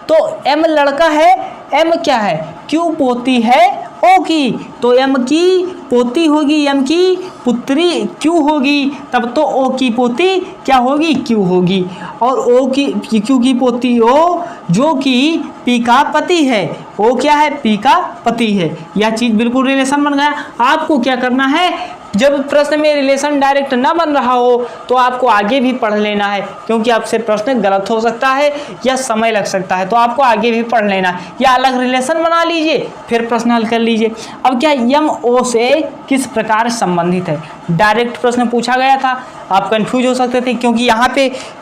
[SPEAKER 1] तो एम लड़का है, एम क्या है, क्यू पोती है ओ की, तो एम की पोती होगी, एम की पुत्री क्यू होगी, तब तो ओ की पोती क्या होगी, क्यू होगी। और ओ की क्यू की पोती ओ, जो कि पी का पति है। ओ क्या है, पी का पति है। यह चीज़ बिल्कुल रिलेशन बन गया। आपको क्या करना है, जब प्रश्न में रिलेशन डायरेक्ट ना बन रहा हो तो आपको आगे भी पढ़ लेना है, क्योंकि आपसे प्रश्न गलत हो सकता है या समय लग सकता है, तो आपको आगे भी पढ़ लेना है। या अलग रिलेशन बना लीजिए, फिर प्रश्न हल कर लीजिए। अब क्या यम ओ से किस प्रकार संबंधित है, डायरेक्ट प्रश्न पूछा गया था, आप कंफ्यूज हो सकते थे,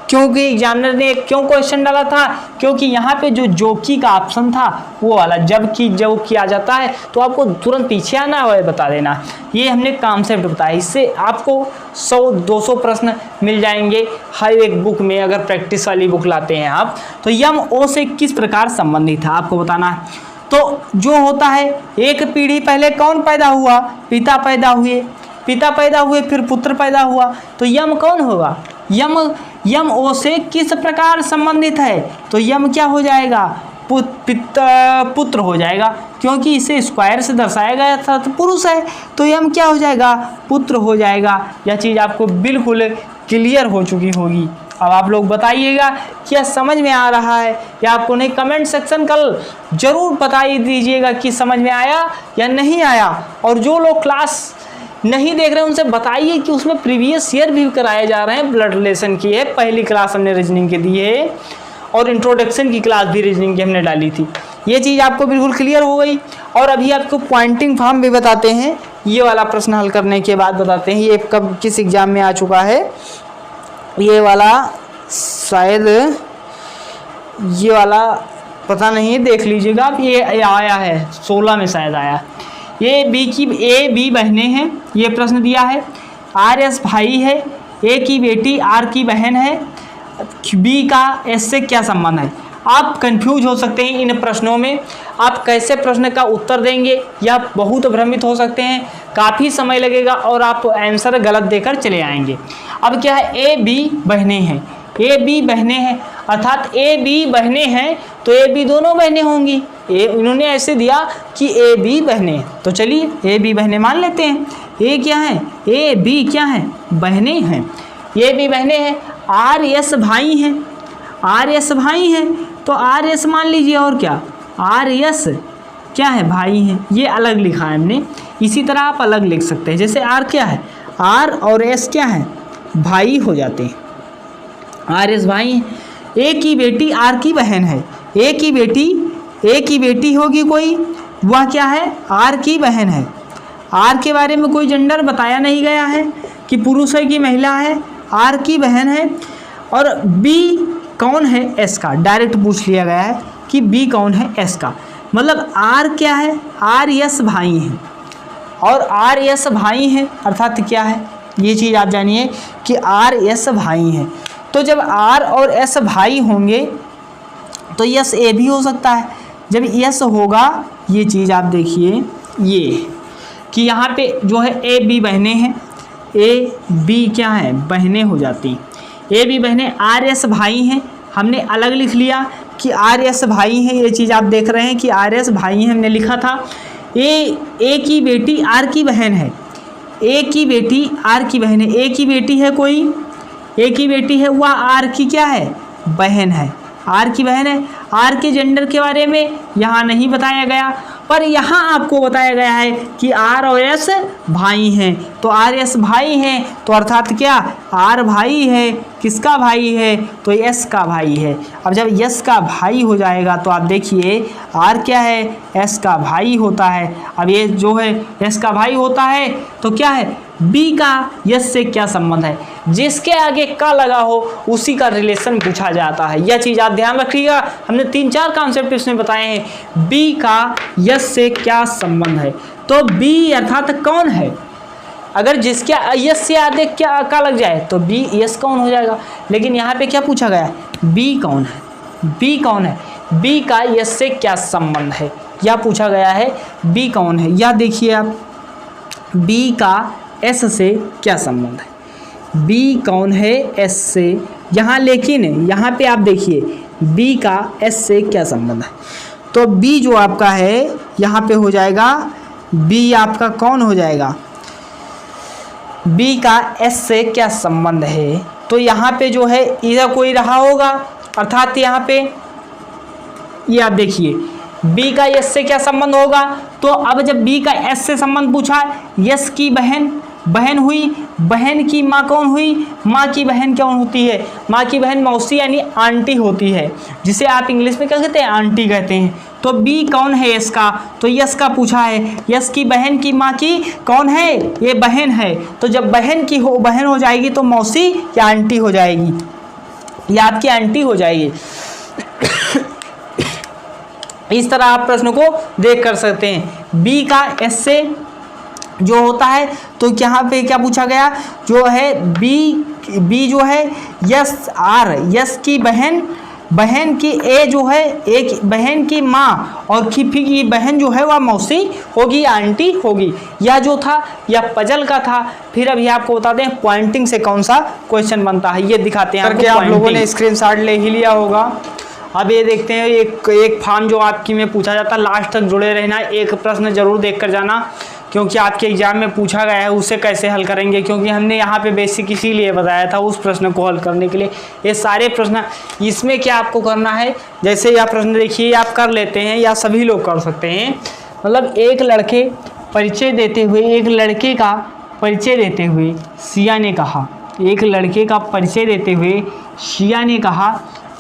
[SPEAKER 1] क्योंकि एग्जामिनर ने क्यों क्वेश्चन डाला था, क्योंकि यहाँ पे जो की का ऑप्शन था वो वाला, जब की आ जाता है तो आपको तुरंत पीछे आना है, बता देना। ये हमने कॉन्सेप्ट बताया, इससे आपको 100-200 प्रश्न मिल जाएंगे हर एक बुक में, अगर प्रैक्टिस वाली बुक लाते हैं आप। तो यम ओ से किस प्रकार संबंधित है आपको बताना है। तो जो होता है, एक पीढ़ी पहले कौन पैदा हुआ, पिता पैदा हुए, पिता पैदा हुए, फिर पुत्र पैदा हुआ, तो यम कौन होगा? यम ओ से किस प्रकार संबंधित है? तो यम क्या हो जाएगा? पुत्र हो जाएगा, क्योंकि इसे स्क्वायर से दर्शाया गया था तो पुरुष है, तो यम क्या हो जाएगा? पुत्र हो जाएगा। यह चीज़ आपको बिल्कुल क्लियर हो चुकी होगी। अब आप लोग बताइएगा क्या समझ में आ रहा है या आपको नहीं? कमेंट सेक्शन कल जरूर बता दीजिएगा कि समझ में आया या नहीं आया। और जो लोग क्लास नहीं देख रहे हैं उनसे बताइए कि उसमें प्रीवियस ईयर भी कराए जा रहे हैं। ब्लड रिलेशन की है, पहली क्लास हमने रीजनिंग की दी है और इंट्रोडक्शन की क्लास भी रीजनिंग की हमने डाली थी। ये चीज़ आपको बिल्कुल क्लियर हो गई। और अभी आपको पॉइंटिंग फॉर्म भी बताते हैं, ये वाला प्रश्न हल करने के बाद बताते हैं ये कब किस एग्जाम में आ चुका है। ये वाला शायद, ये वाला पता नहीं, देख लीजिएगा आप। ये आया है 16 में शायद आया। ये ए बी बहनें हैं, ये प्रश्न दिया है। आर एस भाई है, ए की बेटी आर की बहन है, बी का एस से क्या संबंध है? आप कंफ्यूज हो सकते हैं इन प्रश्नों में, आप कैसे प्रश्न का उत्तर देंगे या बहुत भ्रमित हो सकते हैं, काफ़ी समय लगेगा और आप आंसर गलत देकर चले आएंगे। अब क्या है? ए बी बहनें हैं, ए बी बहनें हैं, अर्थात ए बी बहनें हैं तो ए बी दोनों बहनें होंगी। इन्होंने ऐसे दिया कि ए बी बहनें, तो चलिए ए बी बहनें मान लेते हैं। ए क्या है? ए बी क्या है? बहनें हैं। ए बी बहनें हैं। आर एस भाई हैं, आर एस भाई हैं तो आर एस मान लीजिए। और क्या? आर एस क्या है? भाई हैं। ये अलग लिखा है हमने, इसी तरह आप अलग लिख सकते हैं। जैसे आर क्या है? आर और एस क्या है? भाई हो जाते हैं, आर एस भाई हैं। ए की बेटी आर की बहन है, ए की बेटी होगी कोई, वह क्या है? आर की बहन है। आर के बारे में कोई जेंडर बताया नहीं गया है कि पुरुष है कि महिला है, आर की बहन है। और बी कौन है? एस का। डायरेक्ट पूछ लिया गया है कि बी कौन है? एस का। मतलब आर क्या है? आर एस भाई हैं, और आर एस भाई हैं अर्थात क्या है? ये चीज़ आप जानिए कि आर एस भाई हैं। तो जब आर और एस भाई होंगे तो यस ए भी हो सकता है। जब यस होगा, ये चीज़ आप देखिए ये कि यहाँ पे जो है ए बी बहनें हैं, ए बी क्या है? बहनें हो जाती हैं। ए बी बहनें, आर एस भाई हैं, हमने अलग लिख लिया कि आर एस भाई हैं। ये चीज़ आप देख रहे हैं कि आर एस भाई हैं, हमने लिखा था। ए की बेटी आर की बहन है, ए की बेटी आर की बहन है। ए की बेटी है कोई, ए की बेटी है, वह आर की क्या है? बहन है, आर की बहन है। आर के जेंडर के बारे में यहाँ नहीं बताया गया, पर यहाँ आपको बताया गया है कि आर और एस भाई हैं। तो आर एस भाई हैं तो अर्थात क्या? आर भाई है, किसका भाई है? तो एस का भाई है। अब जब एस का भाई हो जाएगा तो आप देखिए आर क्या है? एस का भाई होता है। अब ये जो है एस का भाई होता है तो क्या है? बी का यस से क्या संबंध है? जिसके आगे का लगा हो उसी का रिलेशन पूछा जाता है। यह चीज़ आप ध्यान रखिएगा। हमने 3-4 कॉन्सेप्ट इसमें बताए हैं। बी का यस से क्या संबंध है? तो बी अर्थात कौन है? अगर जिसके यस से आगे क्या का लग जाए तो बी यस कौन हो जाएगा। लेकिन यहाँ पे क्या पूछा गया? बी कौन है? बी कौन है? बी का यस से क्या संबंध है, यह पूछा गया है। बी कौन है? यह देखिए आप, बी का एस से क्या संबंध है? बी कौन है? एस से। यहाँ लेकिन यहाँ पे आप देखिए बी का एस से क्या संबंध है। तो बी जो आपका है यहाँ पे हो जाएगा, बी आपका कौन हो जाएगा? बी का एस से क्या संबंध है? तो यहाँ पे जो है इधर कोई रहा होगा, अर्थात यहाँ पे ये आप देखिए बी का एस से क्या संबंध होगा। तो अब जब बी का एस से संबंध पूछा, यस की बहन, बहन हुई, बहन की माँ कौन हुई? माँ की बहन कौन होती है? माँ की बहन मौसी यानी आंटी होती है, जिसे आप इंग्लिश में क्या कहते हैं? आंटी कहते हैं। तो बी कौन है? यस का। तो यस का पूछा है, यस की बहन की माँ की कौन है? ये बहन है। तो जब बहन हो जाएगी तो मौसी या आंटी हो जाएगी, या आपकी आंटी हो जाएगी। इस तरह आप प्रश्न को देख कर सकते हैं। बी का एस से जो होता है तो यहाँ पे क्या पूछा गया? जो है बी जो है यस आर, यस की बहन बहन की ए जो है, एक बहन की माँ और खिफी की बहन जो है वह मौसी होगी या आंटी होगी। यह जो था यह पजल का था। फिर अभी आपको बताते हैं पॉइंटिंग से कौन सा क्वेश्चन बनता है, ये दिखाते हैं करके। आप लोगों ने स्क्रीनशॉट ले ही लिया होगा। अब ये देखते हैं एक फॉर्म जो आपकी में पूछा जाता है, लास्ट तक जुड़े रहना, एक प्रश्न जरूर देख कर जाना क्योंकि आपके एग्जाम में पूछा गया है। उसे कैसे हल करेंगे, क्योंकि हमने यहाँ पे बेसिक इसीलिए बताया था उस प्रश्न को हल करने के लिए। ये सारे प्रश्न इसमें क्या आपको करना है, जैसे यह प्रश्न देखिए आप कर लेते हैं या सभी लोग कर सकते हैं। मतलब एक लड़के परिचय देते हुए, एक लड़के का परिचय देते हुए सिया ने कहा, एक लड़के का परिचय देते हुए सिया ने कहा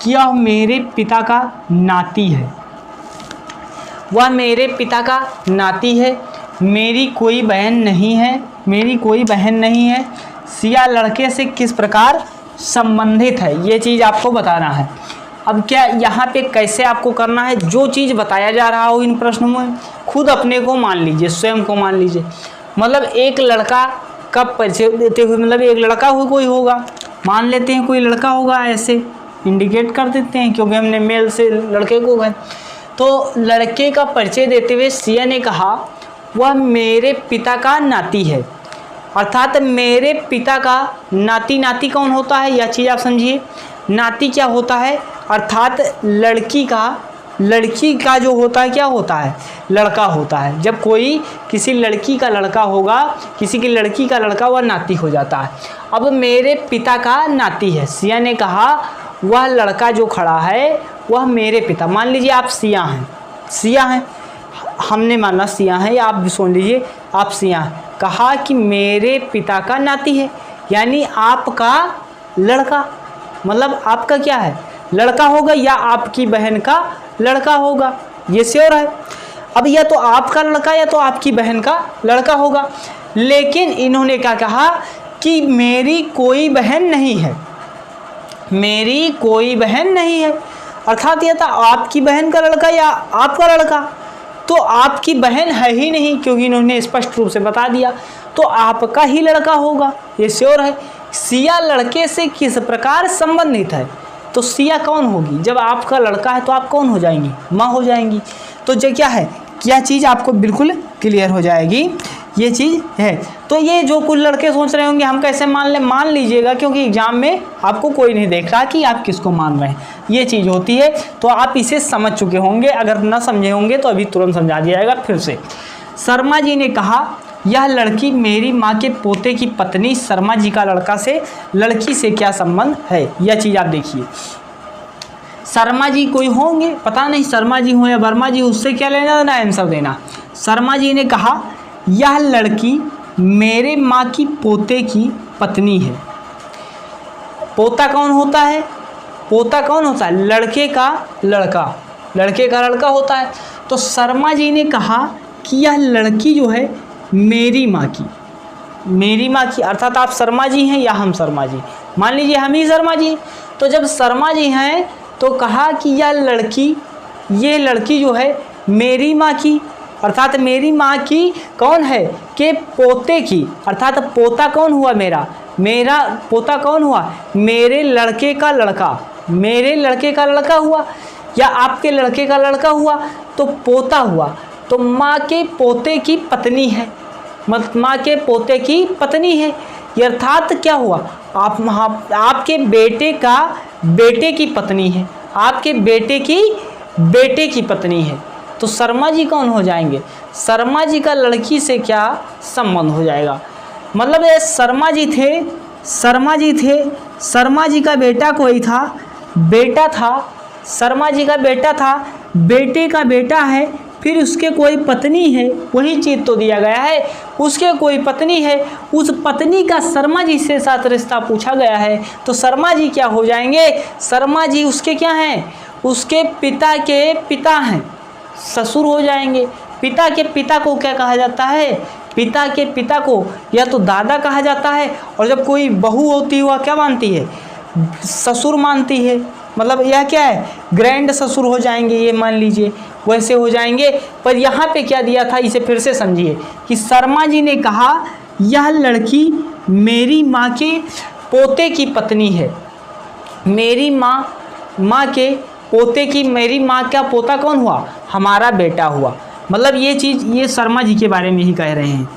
[SPEAKER 1] कि यह मेरे पिता का नाती है, वह मेरे पिता का नाती है, मेरी कोई बहन नहीं है, मेरी कोई बहन नहीं है। सिया लड़के से किस प्रकार संबंधित है, ये चीज़ आपको बताना है। अब क्या यहाँ पे कैसे आपको करना है, जो चीज़ बताया जा रहा हो इन प्रश्नों में खुद अपने को मान लीजिए, स्वयं को मान लीजिए। मतलब एक लड़का का परिचय देते हुए, मतलब एक लड़का हो कोई होगा, मान लेते हैं कोई लड़का होगा, ऐसे इंडिकेट कर देते हैं क्योंकि हमने मेल से लड़के को गए। तो लड़के का परिचय देते हुए सिया ने कहा वह मेरे पिता का नाती है, अर्थात मेरे पिता का नाती। नाती कौन होता है, यह चीज़ आप समझिए। नाती क्या होता है, अर्थात लड़की का जो होता है क्या होता है, लड़का होता है। जब कोई किसी लड़की का लड़का होगा, किसी की लड़की का लड़का, वह नाती हो जाता है। अब मेरे पिता का नाती है, सिया ने कहा वह लड़का जो खड़ा है वह मेरे पिता, मान लीजिए आप सिया हैं, हमने माना सिया है, या आप भी सुन लीजिए आप सिया हैं, कहा कि मेरे पिता का नाती है, यानी आपका लड़का, मतलब आपका क्या है, लड़का होगा या आपकी बहन का लड़का होगा, ये श्योर है। अब या तो आपका लड़का या तो आपकी बहन का लड़का होगा। लेकिन इन्होंने क्या कहा कि मेरी कोई बहन नहीं है, मेरी कोई बहन नहीं है, अर्थात यह था आपकी बहन का लड़का या आपका लड़का। तो आपकी बहन है ही नहीं, क्योंकि इन्होंने स्पष्ट रूप से बता दिया, तो आपका ही लड़का होगा, ये श्योर है। सिया लड़के से किस प्रकार संबंधित है, तो सिया कौन होगी, जब आपका लड़का है तो आप कौन हो जाएंगी, माँ हो जाएंगी। तो जो क्या है, क्या चीज़ आपको बिल्कुल क्लियर हो जाएगी, ये चीज़ है। तो ये जो कुछ लड़के सोच रहे होंगे हम कैसे मान लें, मान लीजिएगा, क्योंकि एग्जाम में आपको कोई नहीं देख रहा कि आप किसको मान रहे हैं, ये चीज़ होती है। तो आप इसे समझ चुके होंगे, अगर ना समझे होंगे तो अभी तुरंत समझा दिया जाएगा फिर से। शर्मा जी ने कहा यह लड़की मेरी माँ के पोते की पत्नी, शर्मा जी का लड़की से क्या संबंध है, यह चीज़ आप देखिए। शर्मा जी कोई होंगे, पता नहीं शर्मा जी हो या वर्मा जी, उससे क्या लेना देना, आंसर देना। शर्मा जी ने कहा यह लड़की मेरे माँ की पोते की पत्नी है। पोता कौन होता है, पोता कौन होता है, लड़के का लड़का होता है। तो शर्मा जी ने कहा कि यह लड़की जो है मेरी माँ की, अर्थात आप शर्मा जी हैं या हम शर्मा जी, मान लीजिए हम ही शर्मा जी। तो जब शर्मा जी हैं तो कहा कि ये लड़की जो है मेरी माँ की, अर्थात मेरी माँ की कौन है, के पोते की, अर्थात पोता कौन हुआ, मेरा पोता कौन हुआ, मेरे लड़के का लड़का हुआ या आपके लड़के का लड़का हुआ, तो पोता हुआ। तो माँ के पोते की पत्नी है, माँ के पोते की पत्नी है, अर्थात क्या हुआ, आपके बेटे की पत्नी है, आपके बेटे की पत्नी है। तो शर्मा जी कौन हो जाएंगे, शर्मा जी का लड़की से क्या संबंध हो जाएगा। मतलब ये शर्मा जी थे, शर्मा जी का बेटा कोई था, शर्मा जी का बेटा था, बेटे का बेटा है, फिर उसके कोई पत्नी है, वही चीज़ तो दिया गया है, उसके कोई पत्नी है, उस पत्नी का शर्मा जी से साथ रिश्ता पूछा गया है। तो शर्मा जी क्या हो जाएंगे, शर्मा जी उसके क्या हैं, उसके पिता के पिता हैं, ससुर हो जाएंगे। पिता के पिता को क्या कहा जाता है, पिता के पिता को या तो दादा कहा जाता है, और जब कोई बहू होती है वह क्या मानती है, ससुर मानती है। मतलब यह क्या है, ग्रैंड ससुर हो जाएंगे, ये मान लीजिए वैसे हो जाएंगे। पर यहाँ पे क्या दिया था, इसे फिर से समझिए कि शर्मा जी ने कहा यह लड़की मेरी माँ के पोते की पत्नी है, मेरी माँ माँ के पोते की, मेरी माँ का पोता कौन हुआ? हमारा बेटा हुआ। मतलब ये चीज़ ये शर्मा जी के बारे में ही कह रहे हैं।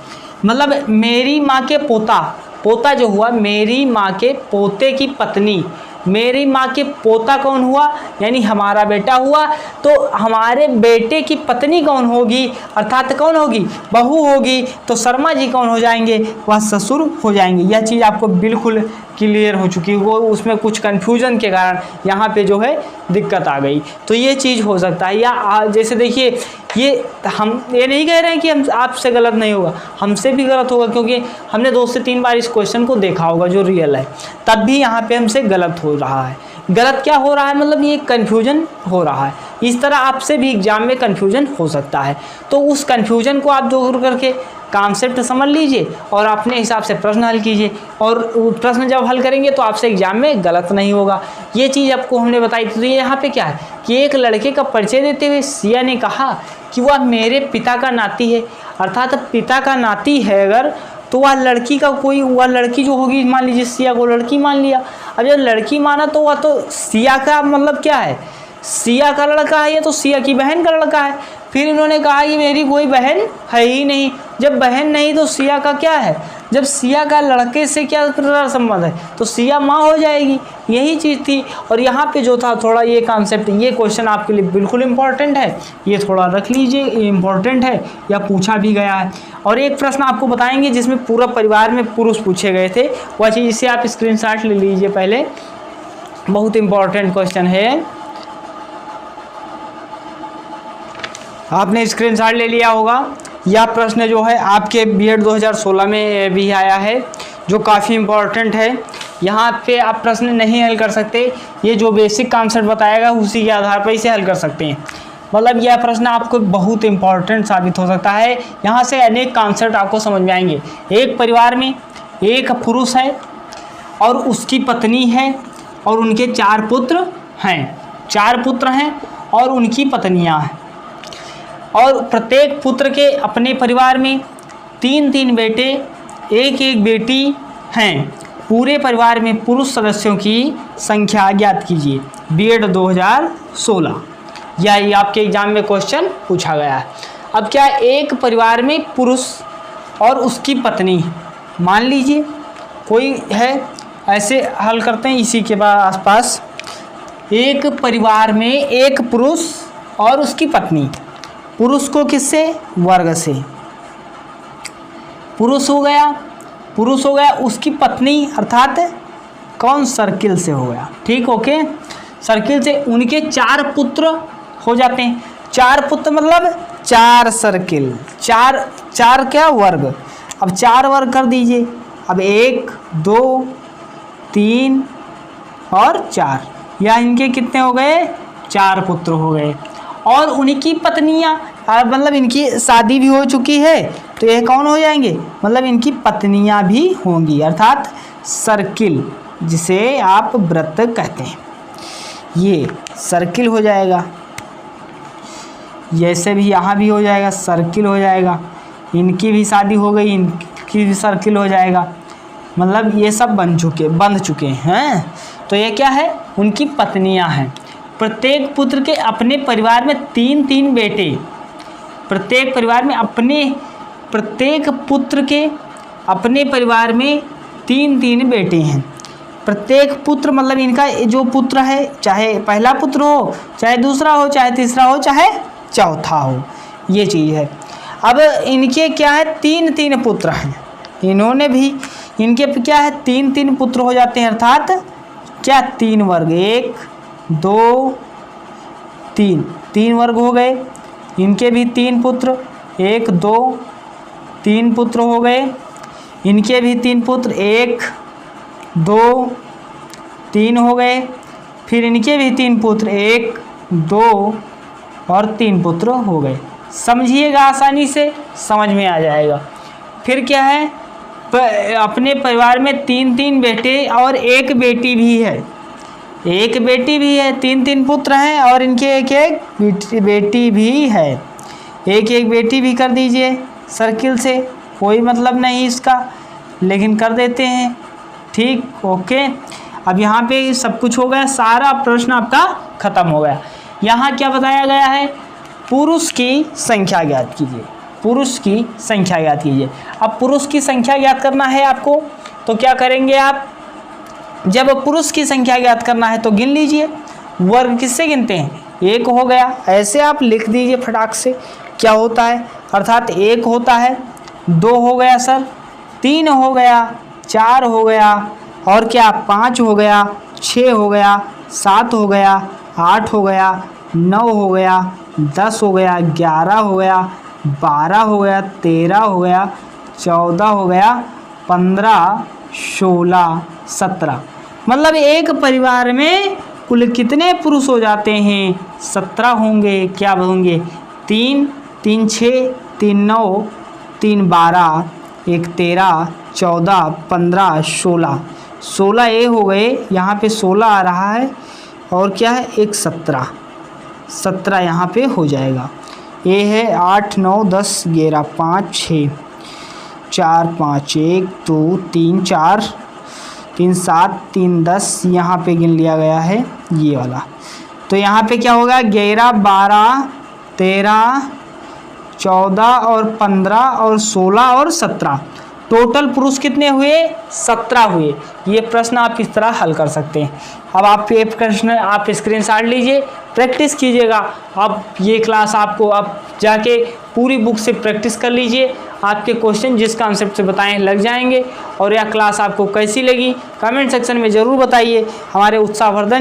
[SPEAKER 1] मतलब मेरी माँ के पोता, पोता जो हुआ मेरी माँ के पोते की पत्नी, मेरी माँ के पोता कौन हुआ? यानी हमारा बेटा हुआ। तो हमारे बेटे की पत्नी कौन होगी? अर्थात कौन होगी? बहू होगी। तो शर्मा जी कौन हो जाएंगे? वह ससुर हो जाएंगे। यह चीज़ आपको बिल्कुल क्लियर हो चुकी है। वो उसमें कुछ कन्फ्यूजन के कारण यहाँ पे जो है दिक्कत आ गई। तो ये चीज़ हो सकता है। या जैसे देखिए, ये हम ये नहीं कह रहे हैं कि हम आपसे गलत नहीं होगा, हमसे भी गलत होगा, क्योंकि हमने 2 से 3 बार इस क्वेश्चन को देखा होगा जो रियल है, तब भी यहाँ पे हमसे गलत हो रहा है। गलत क्या हो रहा है? मतलब ये कन्फ्यूजन हो रहा है। इस तरह आपसे भी एग्जाम में कन्फ्यूजन हो सकता है। तो उस कन्फ्यूजन को आप दूर करके कॉन्सेप्ट समझ लीजिए और अपने हिसाब से प्रश्न हल कीजिए, और प्रश्न जब हल करेंगे तो आपसे एग्जाम में गलत नहीं होगा। ये चीज़ आपको हमने बताई थी। तो ये यहाँ पे क्या है कि एक लड़के का परिचय देते हुए सिया ने कहा कि वह मेरे पिता का नाती है। अर्थात पिता का नाती है अगर, तो वह लड़की का कोई, वह लड़की जो होगी, मान लीजिए सिया को लड़की मान लिया। अब जब लड़की माना तो वह तो सिया का मतलब क्या है? सिया का लड़का है, ये तो सिया की बहन का लड़का है। फिर इन्होंने कहा कि मेरी कोई बहन है ही नहीं। जब बहन नहीं तो सिया का क्या है? जब सिया का लड़के से क्या संबंध है? तो सिया माँ हो जाएगी। यही चीज़ थी। और यहाँ पे जो था थोड़ा ये कॉन्सेप्ट, ये क्वेश्चन आपके लिए बिल्कुल इम्पॉर्टेंट है, ये थोड़ा रख लीजिए, इम्पॉर्टेंट है, या पूछा भी गया है। और एक प्रश्न आपको बताएंगे जिसमें पूरा परिवार में पुरुष पूछे गए थे, वह चीज़ इसे आप स्क्रीनशॉट ले लीजिए पहले, बहुत इम्पॉर्टेंट क्वेश्चन है। आपने स्क्रीनशॉट ले लिया होगा। यह प्रश्न जो है आपके बीएड 2016 में भी आया है, जो काफ़ी इम्पोर्टेंट है। यहाँ पे आप प्रश्न नहीं हल कर सकते, ये जो बेसिक कॉन्सेप्ट बताएगा उसी के आधार पर इसे हल कर सकते हैं। मतलब यह प्रश्न आपको बहुत इम्पोर्टेंट साबित हो सकता है। यहाँ से अनेक कॉन्सेप्ट आपको समझ में आएंगे। एक परिवार में एक पुरुष है और उसकी पत्नी है और उनके 4 पुत्र हैं। 4 पुत्र हैं और उनकी पत्नियाँ हैं, और प्रत्येक पुत्र के अपने परिवार में 3-3 बेटे, 1-1 बेटी हैं। पूरे परिवार में पुरुष सदस्यों की संख्या ज्ञात कीजिए। बीएड 2016, यह आपके एग्जाम में क्वेश्चन पूछा गया है। अब क्या, एक परिवार में पुरुष और उसकी पत्नी, मान लीजिए कोई है, ऐसे हल करते हैं इसी के आसपास। एक परिवार में एक पुरुष और उसकी पत्नी, पुरुष को किससे? वर्ग से। पुरुष हो गया, उसकी पत्नी अर्थात कौन? सर्किल से हो गया। ठीक, ओके, सर्किल से। उनके 4 पुत्र हो जाते हैं। 4 पुत्र मतलब 4 सर्किल, 4 क्या? वर्ग। अब 4 वर्ग कर दीजिए। अब 1, 2, 3 और 4, या इनके कितने हो गए? 4 पुत्र हो गए। और उनकी पत्नियां, मतलब इनकी शादी भी हो चुकी है, तो ये कौन हो जाएंगे? मतलब इनकी पत्नियां भी होंगी, अर्थात सर्किल, जिसे आप वृत्त कहते हैं, ये सर्किल हो जाएगा। जैसे भी यहाँ भी हो जाएगा, सर्किल हो जाएगा। इनकी भी शादी हो गई, इनकी भी सर्किल हो जाएगा। मतलब ये सब बंध चुके हैं। तो ये क्या है? उनकी पत्नियां हैं। प्रत्येक पुत्र के अपने परिवार में 3-3 बेटे, प्रत्येक पुत्र के अपने परिवार में 3-3 बेटे हैं। प्रत्येक पुत्र मतलब इनका जो पुत्र है, चाहे पहला पुत्र हो, चाहे दूसरा हो, चाहे तीसरा हो, चाहे चौथा हो, ये चीज़ है। अब इनके क्या है? 3-3 पुत्र हैं। इन्होंने भी, इनके क्या है? 3-3 पुत्र हो जाते हैं, अर्थात क्या? 3 वर्ग, 1, 2, 3 वर्ग हो गए। इनके भी 3 पुत्र, 1, 2, 3 पुत्र हो गए। इनके भी 3 पुत्र, 1, 2, 3 हो गए। फिर इनके भी 3 पुत्र, 1, 2 और 3 पुत्र हो गए। समझिएगा, आसानी से समझ में आ जाएगा। फिर क्या है? अपने परिवार में 3-3 बेटे और 1 बेटी भी है। 1 बेटी भी है, 3-3 पुत्र हैं और इनके 1-1 बेटी भी है। 1-1 बेटी भी कर दीजिए सर्किल से, कोई मतलब नहीं इसका, लेकिन कर देते हैं। ठीक, ओके। अब यहाँ पे सब कुछ हो गया, सारा प्रश्न आपका खत्म हो गया। यहाँ क्या बताया गया है, पुरुष की संख्या ज्ञात कीजिए, पुरुष की संख्या ज्ञात कीजिए। अब पुरुष की संख्या ज्ञात करना है आपको, तो क्या करेंगे आप, जब पुरुष की संख्या ज्ञात करना है तो गिन लीजिए। वर्ग किससे गिनते हैं, एक हो गया, ऐसे आप लिख दीजिए फटाक से क्या होता है, अर्थात एक होता है, दो हो गया सर, तीन हो गया, चार हो गया, और क्या पाँच हो गया, छः हो गया, सात हो गया, आठ हो गया, नौ हो गया, 10 हो गया, 11 हो गया, 12 हो गया, 13 हो गया, 14 हो गया, 15, 16, 17। मतलब एक परिवार में कुल कितने पुरुष हो जाते हैं, 17 होंगे। क्या होंगे, 3, 3 6, 3 9, 3 12, 1 13, 14, 15, 16, 16 ये हो गए, यहाँ पे 16 आ रहा है, और क्या है, एक 17 यहाँ पे हो जाएगा। ये है 8 9 10 11 5 6 4 5 1 2 3 4 3 7 3 10, यहाँ पे गिन लिया गया है ये वाला। तो यहाँ पे क्या होगा, 11 12 13 14 और 15 और 16 और 17, टोटल पुरुष कितने हुए, 17 हुए। ये प्रश्न आप इस तरह हल कर सकते हैं। अब आप ये प्रश्न आप स्क्रीनशॉट लीजिए, प्रैक्टिस कीजिएगा। अब ये क्लास आपको अब जाके पूरी बुक से प्रैक्टिस कर लीजिए, आपके क्वेश्चन जिस कॉन्सेप्ट से बताएं लग जाएंगे। और यह क्लास आपको कैसी लगी कमेंट सेक्शन में ज़रूर बताइए। हमारे उत्साहवर्धन